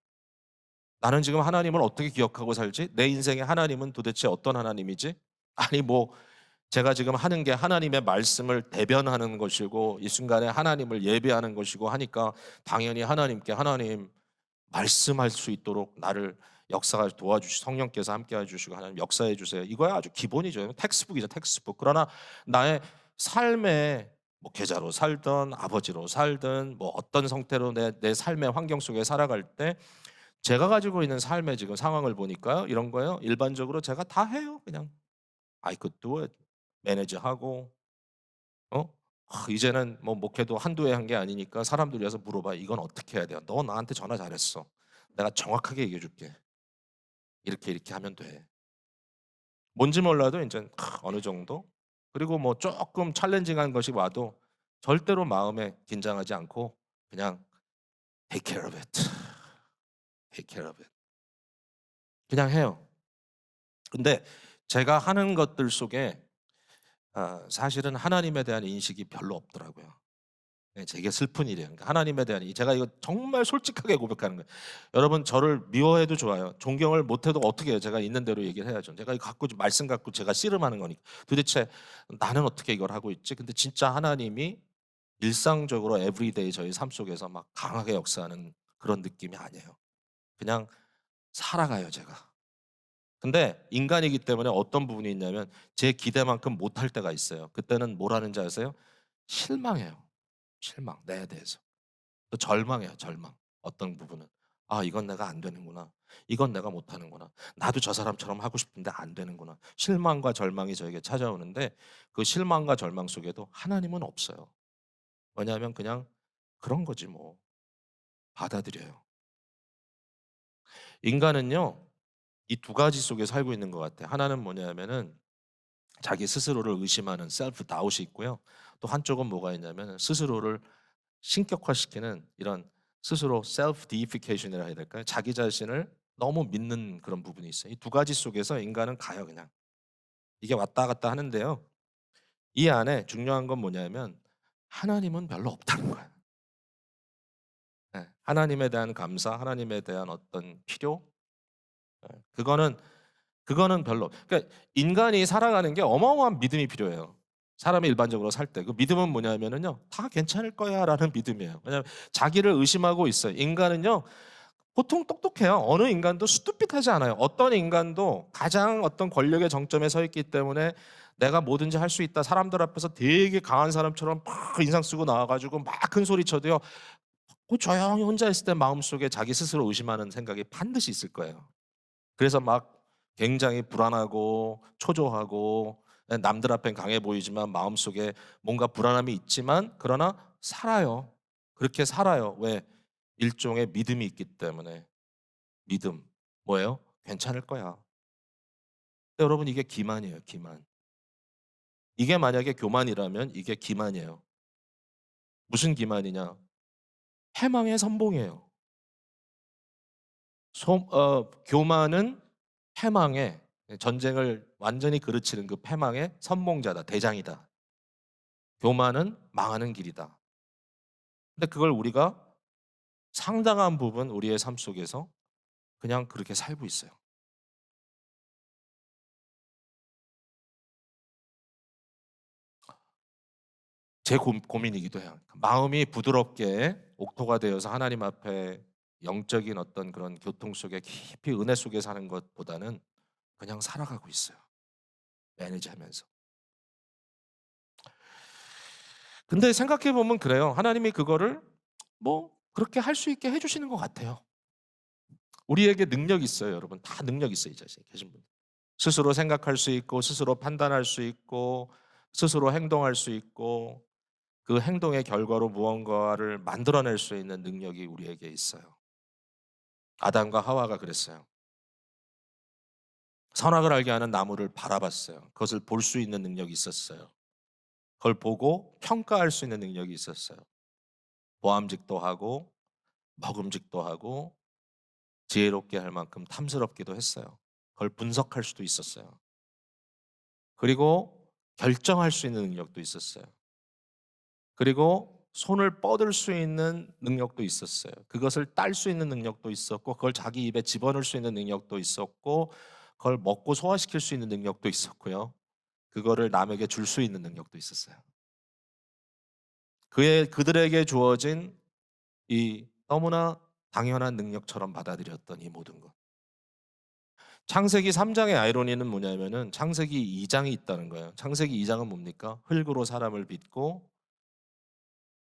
나는 지금 하나님을 어떻게 기억하고 살지? 내 인생의 하나님은 도대체 어떤 하나님이지? 아니 뭐 제가 지금 하는 게 하나님의 말씀을 대변하는 것이고 이 순간에 하나님을 예배하는 것이고 하니까 당연히 하나님께 하나님 말씀할 수 있도록 나를 역사가 도와주시 성령께서 함께 해주시고 하나님 역사해 주세요. 이거야 아주 기본이죠. 텍스북이죠, 텍스북. 그러나 나의 삶에 뭐 계좌로 살든 아버지로 살든 뭐 어떤 형태로 내 삶의 환경 속에 살아갈 때 제가 가지고 있는 삶의 지금 상황을 보니까요. 이런 거예요. 일반적으로 제가 다 해요. 그냥 I could do it. 매니저하고 이제는 뭐 목회도 한두 해 한 게 아니니까 사람들이 와서 물어봐. 이건 어떻게 해야 돼요? 너 나한테 전화 잘했어. 내가 정확하게 얘기해 줄게. 이렇게 하면 돼. 뭔지 몰라도 이제 어느 정도. 그리고 뭐 조금 챌린징한 것이 와도 절대로 마음에 긴장하지 않고 그냥 take care of it. take care of it. 그냥 해요. 근데 제가 하는 것들 속에 사실은 하나님에 대한 인식이 별로 없더라고요. 예, 되게 슬픈 일이에요. 그러니까 하나님에 대한 제가 이거 정말 솔직하게 고백하는 거예요. 여러분 저를 미워해도 좋아요. 존경을 못해도 어떻게 해요? 제가 있는 대로 얘기를 해야죠. 제가 이거 갖고 말씀 갖고 제가 씨름하는 거니까. 도대체 나는 어떻게 이걸 하고 있지? 근데 진짜 하나님이 일상적으로 에브리데이 저희 삶 속에서 막 강하게 역사하는 그런 느낌이 아니에요. 그냥 살아가요, 제가. 근데 인간이기 때문에 어떤 부분이 있냐면 제 기대만큼 못할 때가 있어요. 그때는 뭘 하는지 아세요? 실망해요. 실망, 내에 대해서. 또 절망해요, 절망. 어떤 부분은. 아, 이건 내가 안 되는구나. 이건 내가 못하는구나. 나도 저 사람처럼 하고 싶은데 안 되는구나. 실망과 절망이 저에게 찾아오는데 그 실망과 절망 속에도 하나님은 없어요. 왜냐하면 그냥 그런 거지 뭐. 받아들여요. 인간은요, 이 두 가지 속에 살고 있는 것 같아요. 하나는 뭐냐면은 자기 스스로를 의심하는 셀프 다웃이 있고요. 또 한쪽은 뭐가 있냐면 스스로를 신격화시키는 이런 스스로 셀프 디이피케이션이라 해야 될까요? 자기 자신을 너무 믿는 그런 부분이 있어요. 이 두 가지 속에서 인간은 가요 그냥. 이게 왔다 갔다 하는데요. 이 안에 중요한 건 뭐냐면 하나님은 별로 없다는 거예요. 예, 하나님에 대한 감사, 하나님에 대한 어떤 필요, 그거는 별로. 그러니까 인간이 살아가는 게 어마어마한 믿음이 필요해요. 사람이 일반적으로 살 때 그 믿음은 뭐냐면은요, 다 괜찮을 거야라는 믿음이에요. 왜냐하면 자기를 의심하고 있어요. 인간은요, 보통 똑똑해요. 어느 인간도 스투핏하지 않아요. 어떤 인간도 가장 어떤 권력의 정점에 서 있기 때문에 내가 뭐든지 할 수 있다. 사람들 앞에서 되게 강한 사람처럼 막 인상 쓰고 나와가지고 막 큰 소리 쳐도요. 그 조용히 혼자 있을 때 마음속에 자기 스스로 의심하는 생각이 반드시 있을 거예요. 그래서 막 굉장히 불안하고 초조하고 남들 앞엔 강해 보이지만 마음속에 뭔가 불안함이 있지만 그러나 살아요. 그렇게 살아요. 왜? 일종의 믿음이 있기 때문에. 믿음. 뭐예요? 괜찮을 거야. 근데 여러분 이게 기만이에요, 기만. 이게 만약에 교만이라면 이게 기만이에요. 무슨 기만이냐? 패망의 선봉이에요. 교만은 패망의 전쟁을 완전히 그르치는 그 패망의 선봉자다, 대장이다. 교만은 망하는 길이다. 근데 그걸 우리가 상당한 부분 우리의 삶 속에서 그냥 그렇게 살고 있어요. 제 고민이기도 해요. 마음이 부드럽게 옥토가 되어서 하나님 앞에 영적인 어떤 그런 교통 속에 깊이 은혜 속에 사는 것보다는 그냥 살아가고 있어요. 매니지하면서. 근데 생각해 보면 그래요. 하나님이 그거를 뭐 그렇게 할 수 있게 해주시는 것 같아요. 우리에게 능력이 있어요, 여러분. 다 능력 있어요, 이 자신에 계신 분. 스스로 생각할 수 있고, 스스로 판단할 수 있고, 스스로 행동할 수 있고, 그 행동의 결과로 무언가를 만들어낼 수 있는 능력이 우리에게 있어요. 아담과 하와가 그랬어요. 선악을 알게 하는 나무를 바라봤어요. 그것을 볼 수 있는 능력이 있었어요. 그걸 보고 평가할 수 있는 능력이 있었어요. 보암직도 하고, 먹음직도 하고, 지혜롭게 할 만큼 탐스럽기도 했어요. 그걸 분석할 수도 있었어요. 그리고 결정할 수 있는 능력도 있었어요. 그리고 손을 뻗을 수 있는 능력도 있었어요. 그것을 딸 수 있는 능력도 있었고, 그걸 자기 입에 집어넣을 수 있는 능력도 있었고, 그걸 먹고 소화시킬 수 있는 능력도 있었고요. 그거를 남에게 줄 수 있는 능력도 있었어요. 그들에게 주어진 이 너무나 당연한 능력처럼 받아들였던 이 모든 것. 창세기 3장의 아이러니는 뭐냐면은 창세기 2장이 있다는 거예요. 창세기 2장은 뭡니까? 흙으로 사람을 빚고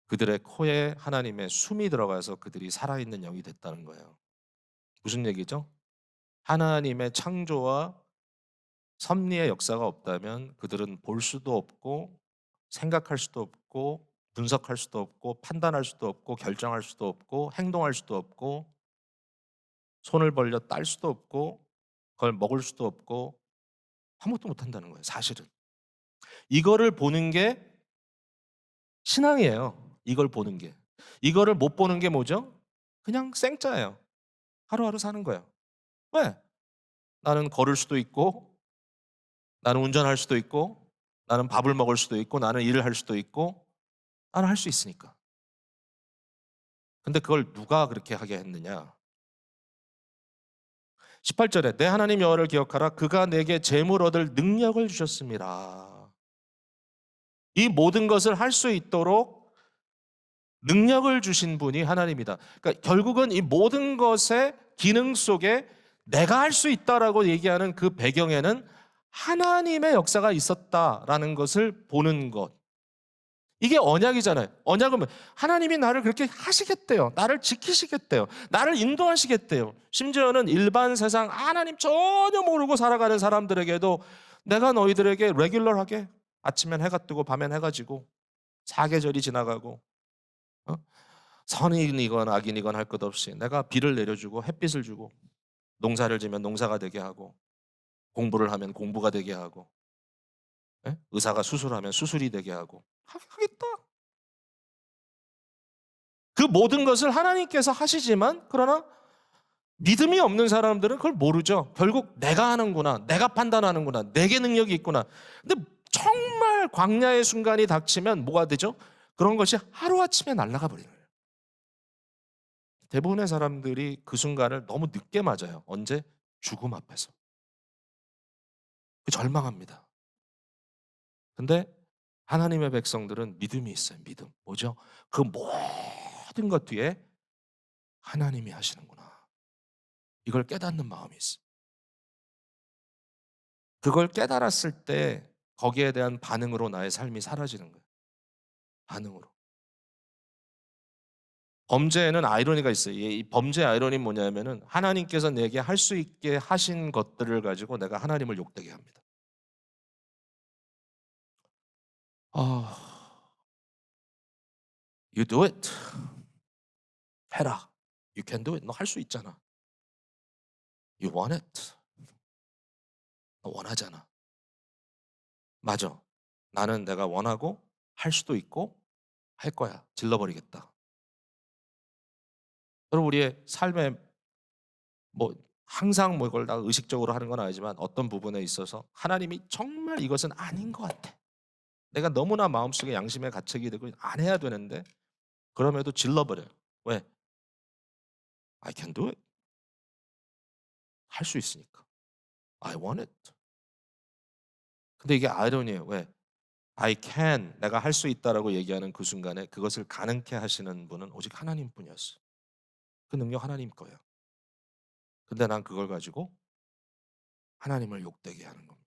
그들의 코에 하나님의 숨이 들어가서 그들이 살아있는 영이 됐다는 거예요. 무슨 얘기죠? 하나님의 창조와 섭리의 역사가 없다면 그들은 볼 수도 없고 생각할 수도 없고 분석할 수도 없고 판단할 수도 없고 결정할 수도 없고 행동할 수도 없고 손을 벌려 딸 수도 없고 그걸 먹을 수도 없고 아무것도 못한다는 거예요, 사실은. 이거를 보는 게 신앙이에요. 이걸 보는 게. 이거를 못 보는 게 뭐죠? 그냥 생짜예요. 하루하루 사는 거예요. 왜? 나는 걸을 수도 있고, 나는 운전할 수도 있고, 나는 밥을 먹을 수도 있고, 나는 일을 할 수도 있고, 나는 할 수 있으니까. 근데 그걸 누가 그렇게 하게 했느냐? 18절에 내 하나님 여호와를 기억하라. 그가 내게 재물 얻을 능력을 주셨습니다. 이 모든 것을 할 수 있도록 능력을 주신 분이 하나님이다. 그러니까 결국은 이 모든 것의 기능 속에 내가 할 수 있다라고 얘기하는 그 배경에는 하나님의 역사가 있었다라는 것을 보는 것. 이게 언약이잖아요. 언약은 뭐 하나님이 나를 그렇게 하시겠대요. 나를 지키시겠대요. 나를 인도하시겠대요. 심지어는 일반 세상 하나님 전혀 모르고 살아가는 사람들에게도 내가 너희들에게 레귤러하게 아침엔 해가 뜨고 밤엔 해가 지고 사계절이 지나가고 어? 선인이건 악인이건 할 것 없이 내가 비를 내려주고 햇빛을 주고 농사를 지면 농사가 되게 하고 공부를 하면 공부가 되게 하고 의사가 수술하면 수술이 되게 하고 하겠다. 그 모든 것을 하나님께서 하시지만 그러나 믿음이 없는 사람들은 그걸 모르죠. 결국 내가 하는구나. 내가 판단하는구나. 내게 능력이 있구나. 근데 정말 광야의 순간이 닥치면 뭐가 되죠? 그런 것이 하루아침에 날아가 버리는 거예요. 대부분의 사람들이 그 순간을 너무 늦게 맞아요. 언제? 죽음 앞에서. 절망합니다. 근데 하나님의 백성들은 믿음이 있어요. 믿음. 뭐죠? 그 모든 것 뒤에 하나님이 하시는구나. 이걸 깨닫는 마음이 있어요. 그걸 깨달았을 때 거기에 대한 반응으로 나의 삶이 사라지는 거예요. 반응으로. 범죄에는 아이러니가 있어요. 이 범죄의 아이러니는 뭐냐면은 하나님께서 내게 할 수 있게 하신 것들을 가지고 내가 하나님을 욕되게 합니다. 아, you do it. 해라. You can do it. 너 할 수 있잖아. You want it. 너 원하잖아. 맞아. 나는 내가 원하고 할 수도 있고 할 거야. 질러버리겠다. 여러분 우리의 삶에 뭐 항상 뭐 이걸 다 의식적으로 하는 건 아니지만 어떤 부분에 있어서 하나님이 정말 이것은 아닌 것 같아. 내가 너무나 마음속에 양심의 가책이 되고 안 해야 되는데 그럼에도 질러버려요. 왜? I can do it. 할 수 있으니까. I want it. 근데 이게 아이러니예요. 왜? I can. 내가 할 수 있다라고 얘기하는 그 순간에 그것을 가능케 하시는 분은 오직 하나님뿐이었어. 그 능력 하나님 거예요. 근데 난 그걸 가지고 하나님을 욕되게 하는 겁니다.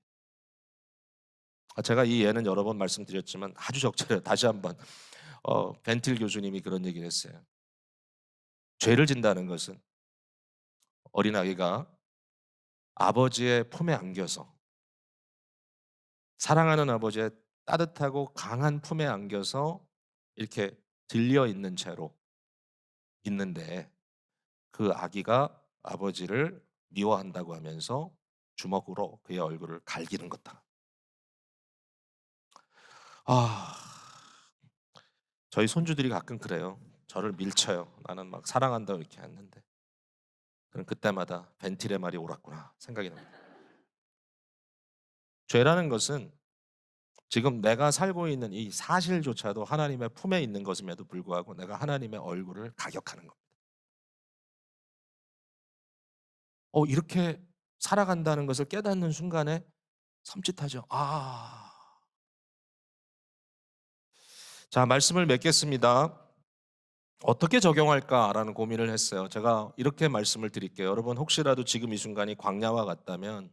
제가 이 예는 여러 번 말씀드렸지만 아주 적절해요. 다시 한번 벤틸 교수님이 그런 얘기를 했어요. 죄를 진다는 것은 어린아이가 아버지의 품에 안겨서 사랑하는 아버지의 따뜻하고 강한 품에 안겨서 이렇게 들려 있는 채로 있는데 그 아기가 아버지를 미워한다고 하면서 주먹으로 그의 얼굴을 갈기는 거다. 아, 저희 손주들이 가끔 그래요. 저를 밀쳐요. 나는 막 사랑한다고 이렇게 했는데. 그럼 그때마다 벤틸의 말이 옳았구나 생각이 납니다. 죄라는 것은 지금 내가 살고 있는 이 사실조차도 하나님의 품에 있는 것임에도 불구하고 내가 하나님의 얼굴을 가격하는 겁니다. 이렇게 살아간다는 것을 깨닫는 순간에 섬찟하죠. 자, 말씀을 맺겠습니다. 어떻게 적용할까라는 고민을 했어요. 제가 이렇게 말씀을 드릴게요. 여러분 혹시라도 지금 이 순간이 광야와 같다면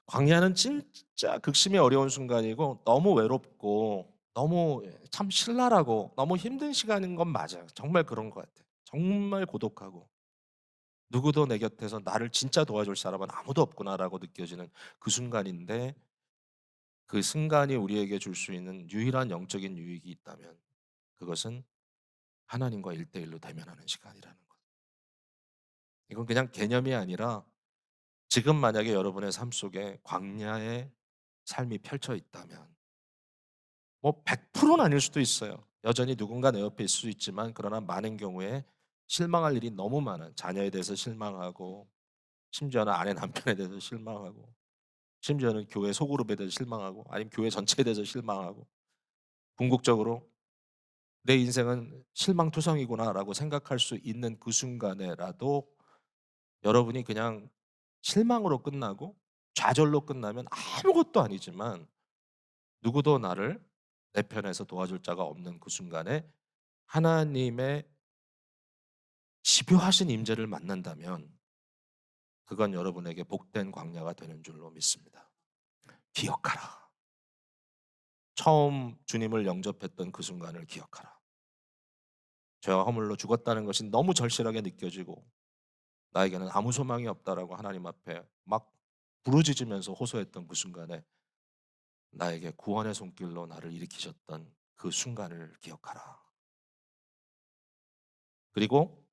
광야는 진짜 극심히 어려운 순간이고 너무 외롭고 너무 참 신랄하고 너무 힘든 시간인 건 맞아요. 정말 그런 것 같아요. 정말 고독하고 누구도 내 곁에서 나를 진짜 도와줄 사람은 아무도 없구나라고 느껴지는 그 순간인데 그 순간이 우리에게 줄 수 있는 유일한 영적인 유익이 있다면 그것은 하나님과 일대일로 대면하는 시간이라는 것. 이건 그냥 개념이 아니라 지금 만약에 여러분의 삶 속에 광야의 삶이 펼쳐 있다면 뭐 100%는 아닐 수도 있어요. 여전히 누군가 내 옆에 있을 수 있지만 그러나 많은 경우에 실망할 일이 너무 많아요. 자녀에 대해서 실망하고 심지어는 아내 남편에 대해서 실망하고 심지어는 교회 소그룹에 대해서 실망하고 아니면 교회 전체에 대해서 실망하고 궁극적으로 '내 인생은 실망투성이구나.'라고 생각할 수 있는 그 순간에라도 여러분이 그냥 실망으로 끝나고 좌절로 끝나면 아무것도 아니지만 누구도 나를 내 편에서 도와줄 자가 없는 그 순간에 하나님의 집요하신 임재를 만난다면 그건 여러분에게 복된 광야가 되는 줄로 믿습니다. 기억하라. 처음 주님을 영접했던 그 순간을 기억하라. 죄와 허물로 죽었다는 것이 너무 절실하게 느껴지고 나에게는 아무 소망이 없다라고 하나님 앞에 막 부르짖으면서 호소했던 그 순간에 나에게 구원의 손길로 나를 일으키셨던 그 순간을 기억하라. 그리고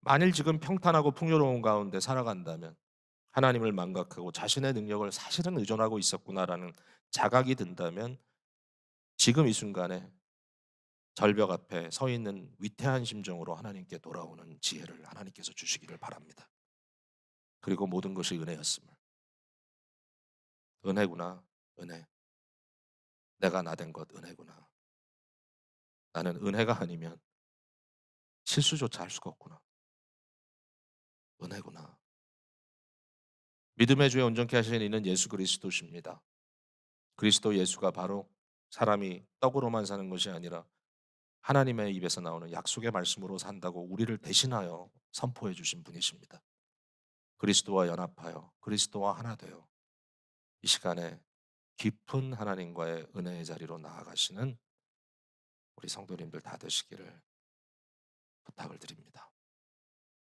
만일 지금 평탄하고 풍요로운 가운데 살아간다면 하나님을 망각하고 자신의 능력을 사실은 의존하고 있었구나라는 자각이 든다면 지금 이 순간에 절벽 앞에 서 있는 위태한 심정으로 하나님께 돌아오는 지혜를 하나님께서 주시기를 바랍니다. 그리고 모든 것이 은혜였음을. 은혜구나. 은혜. 내가 나 된 것 은혜구나. 나는 은혜가 아니면 실수조차 할 수가 없구나. 은혜구나. 믿음의 주에 온전케 하시는 이는 예수 그리스도십니다. 그리스도 예수가 바로 사람이 떡으로만 사는 것이 아니라 하나님의 입에서 나오는 약속의 말씀으로 산다고 우리를 대신하여 선포해 주신 분이십니다. 그리스도와 연합하여 그리스도와 하나 되어 이 시간에 깊은 하나님과의 은혜의 자리로 나아가시는 우리 성도님들 다 되시기를 부탁을 드립니다.